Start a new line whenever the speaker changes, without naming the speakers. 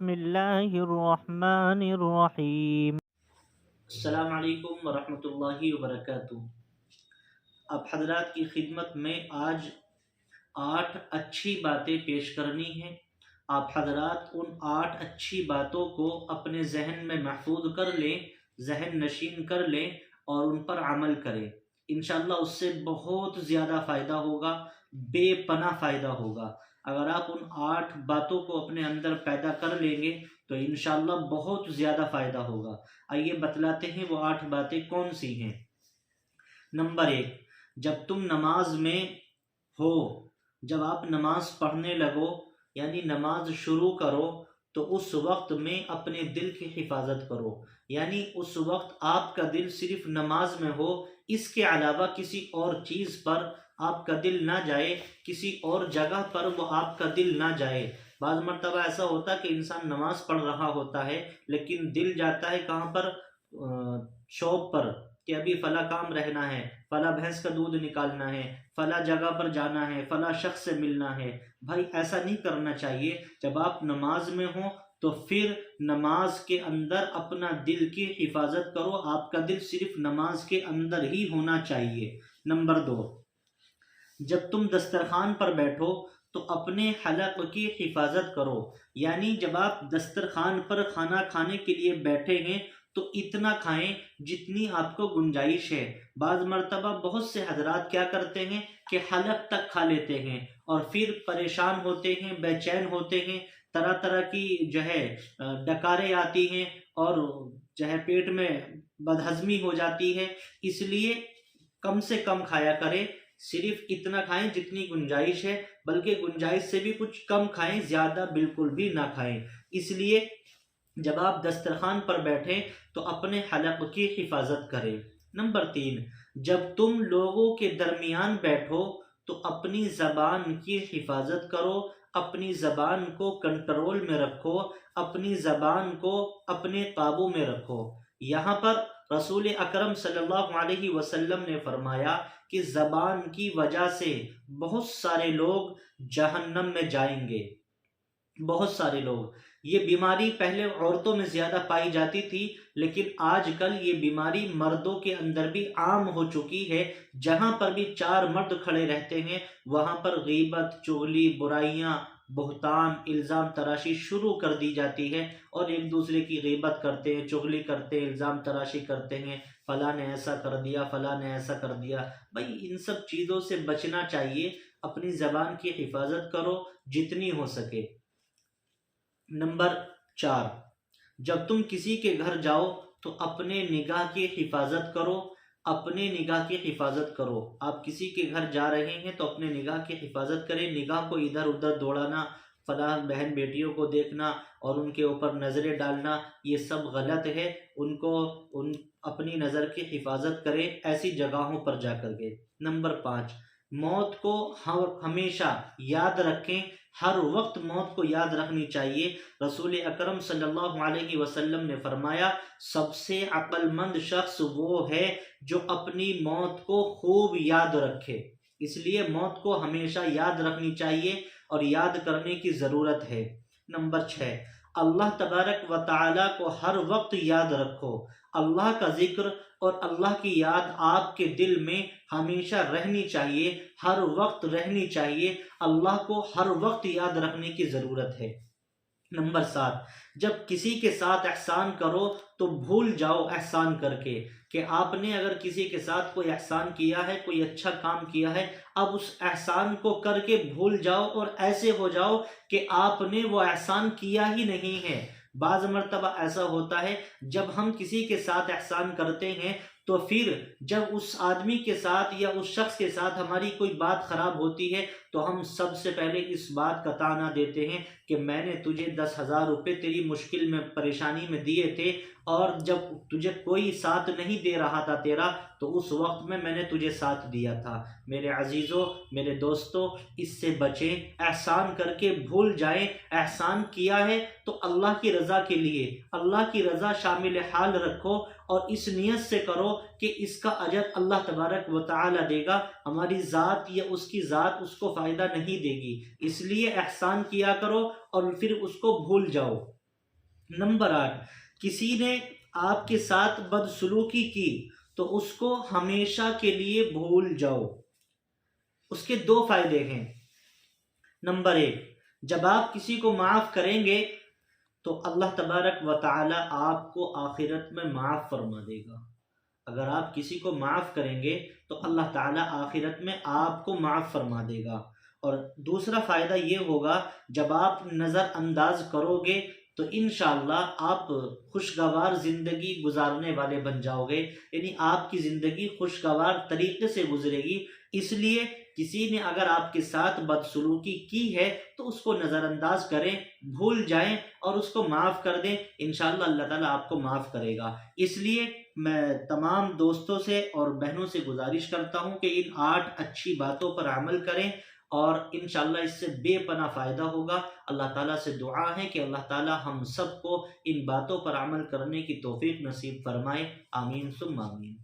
بسم اللہ الرحمن الرحیم۔
السلام علیکم ورحمۃ اللہ وبرکاتہ۔ اب حضرات کی خدمت میں آج 8 اچھی باتیں پیش کرنی ہیں۔ آپ حضرات ان 8 اچھی باتوں کو اپنے ذہن میں محفوظ کر لیں، ذہن نشین کر لیں اور ان پر عمل کریں۔ انشاءاللہ اس سے بہت زیادہ فائدہ ہوگا، بے پناہ فائدہ ہوگا۔ اگر آپ ان 8 باتوں کو اپنے اندر پیدا کر لیں گے تو انشاءاللہ بہت زیادہ فائدہ ہوگا۔ آئیے بتلاتے ہیں وہ 8 باتیں کون سی ہیں۔ نمبر 1، جب تم نماز میں ہو، جب آپ نماز پڑھنے لگو یعنی نماز شروع کرو تو اس وقت میں اپنے دل کی حفاظت کرو، یعنی اس وقت آپ کا دل صرف نماز میں ہو، اس کے علاوہ کسی اور چیز پر آپ کا دل نہ جائے، کسی اور جگہ پر وہ آپ کا دل نہ جائے۔ بعض مرتبہ ایسا ہوتا ہے کہ انسان نماز پڑھ رہا ہوتا ہے لیکن دل جاتا ہے کہاں پر؟ شاپ پر، کہ ابھی فلاں کام رہنا ہے، فلاں بھینس کا دودھ نکالنا ہے، فلاں جگہ پر جانا ہے، فلاں شخص سے ملنا ہے۔ بھائی ایسا نہیں کرنا چاہیے۔ جب آپ نماز میں ہوں تو پھر نماز کے اندر اپنا دل کی حفاظت کرو، آپ کا دل صرف نماز کے اندر ہی ہونا چاہیے۔ نمبر 2، جب تم دسترخوان پر بیٹھو تو اپنے حلق کی حفاظت کرو، یعنی جب آپ دسترخوان پر کھانا کھانے کے لیے بیٹھے ہیں تو اتنا کھائیں جتنی آپ کو گنجائش ہے۔ بعض مرتبہ بہت سے حضرات کیا کرتے ہیں کہ حلق تک کھا لیتے ہیں اور پھر پریشان ہوتے ہیں، بے چین ہوتے ہیں، طرح طرح کی ڈکاریں آتی ہیں اور پیٹ میں بدہضمی ہو جاتی ہے۔ اس لیے کم سے کم کھایا کریں، صرف اتنا کھائیں جتنی گنجائش ہے، بلکہ گنجائش سے بھی کچھ کم کھائیں، زیادہ بالکل بھی نہ کھائیں۔ اس لیے جب آپ دسترخوان پر بیٹھیں تو اپنے حلق کی حفاظت کریں۔ نمبر 3، جب تم لوگوں کے درمیان بیٹھو تو اپنی زبان کی حفاظت کرو، اپنی زبان کو کنٹرول میں رکھو، اپنی زبان کو اپنے قابو میں رکھو۔ یہاں پر رسول اکرم صلی اللہ علیہ وسلم نے فرمایا کہ زبان کی وجہ سے بہت سارے لوگ جہنم میں جائیں گے، بہت سارے لوگ۔ یہ بیماری پہلے عورتوں میں زیادہ پائی جاتی تھی لیکن آج کل یہ بیماری مردوں کے اندر بھی عام ہو چکی ہے۔ جہاں پر بھی 4 مرد کھڑے رہتے ہیں وہاں پر غیبت، چغلی، برائیاں، بہتان، الزام تراشی شروع کر دی جاتی ہے اور ایک دوسرے کی غیبت کرتے ہیں، چغلی کرتے ہیں، الزام تراشی کرتے ہیں، فلاں نے ایسا کر دیا، فلاں نے ایسا کر دیا۔ بھائی ان سب چیزوں سے بچنا چاہیے، اپنی زبان کی حفاظت کرو جتنی ہو سکے۔ نمبر 4، جب تم کسی کے گھر جاؤ تو اپنے نگاہ کی حفاظت کرو، اپنے نگاہ کی حفاظت کرو۔ آپ کسی کے گھر جا رہے ہیں تو اپنے نگاہ کی حفاظت کریں، نگاہ کو ادھر ادھر دوڑانا، فلاں بہن بیٹیوں کو دیکھنا اور ان کے اوپر نظریں ڈالنا یہ سب غلط ہے۔ اپنی نظر کی حفاظت کریں ایسی جگہوں پر جا کر کے۔ نمبر 5، موت کو ہمیشہ یاد رکھیں، ہر وقت موت کو یاد رکھنی چاہیے۔ رسول اکرم صلی اللہ علیہ وسلم نے فرمایا سب سے عقل مند شخص وہ ہے جو اپنی موت کو خوب یاد رکھے۔ اس لیے موت کو ہمیشہ یاد رکھنی چاہیے اور یاد کرنے کی ضرورت ہے۔ نمبر 6، اللہ تبارک و تعالی کو ہر وقت یاد رکھو۔ اللہ کا ذکر اور اللہ کی یاد آپ کے دل میں ہمیشہ رہنی چاہیے، ہر وقت رہنی چاہیے۔ اللہ کو ہر وقت یاد رکھنے کی ضرورت ہے۔ نمبر 7، جب کسی کے ساتھ احسان کرو تو بھول جاؤ احسان کر کے، کہ آپ نے اگر کسی کے ساتھ کوئی احسان کیا ہے، کوئی اچھا کام کیا ہے، اب اس احسان کو کر کے بھول جاؤ اور ایسے ہو جاؤ کہ آپ نے وہ احسان کیا ہی نہیں ہے۔ بعض مرتبہ ایسا ہوتا ہے جب ہم کسی کے ساتھ احسان کرتے ہیں تو پھر جب اس آدمی کے ساتھ یا اس شخص کے ساتھ ہماری کوئی بات خراب ہوتی ہے تو ہم سب سے پہلے اس بات کا طعنہ دیتے ہیں کہ میں نے تجھے 10,000 روپے تیری مشکل میں، پریشانی میں دیے تھے اور جب تجھے کوئی ساتھ نہیں دے رہا تھا تیرا تو اس وقت میں نے تجھے ساتھ دیا تھا۔ میرے عزیزوں، میرے دوستوں، اس سے بچیں، احسان کر کے بھول جائیں۔ احسان کیا ہے تو اللہ کی رضا کے لیے، اللہ کی رضا شامل حال رکھو اور اس نیت سے کرو کہ اس کا اجر اللہ تبارک و تعالی دے گا، ہماری ذات یا اس کی ذات اس کو فائدہ نہیں دے گی۔ اس لیے احسان کیا کرو اور پھر اس کو بھول جاؤ۔ نمبر 8، کسی نے آپ کے ساتھ بدسلوکی کی تو اس کو ہمیشہ کے لیے بھول جاؤ۔ اس کے 2 فائدے ہیں۔ نمبر 1، جب آپ کسی کو معاف کریں گے تو اللہ تبارک و تعالی آپ کو آخرت میں معاف فرما دے گا۔ اگر آپ کسی کو معاف کریں گے تو اللہ تعالیٰ آخرت میں آپ کو معاف فرما دے گا۔ اور دوسرا فائدہ یہ ہوگا، جب آپ نظر انداز کرو گے تو انشاءاللہ آپ خوشگوار زندگی گزارنے والے بن جاؤ گے، یعنی آپ کی زندگی خوشگوار طریقے سے گزرے گی۔ اس لیے کسی نے اگر آپ کے ساتھ بدسلوکی کی ہے تو اس کو نظر انداز کریں، بھول جائیں اور اس کو معاف کر دیں، انشاءاللہ اللہ تعالیٰ آپ کو معاف کرے گا۔ اس لیے میں تمام دوستوں سے اور بہنوں سے گزارش کرتا ہوں کہ ان 8 اچھی باتوں پر عمل کریں اور انشاءاللہ اس سے بے پناہ فائدہ ہوگا۔ اللہ تعالیٰ سے دعا ہے کہ اللہ تعالیٰ ہم سب کو ان باتوں پر عمل کرنے کی توفیق نصیب فرمائے، آمین ثم آمین۔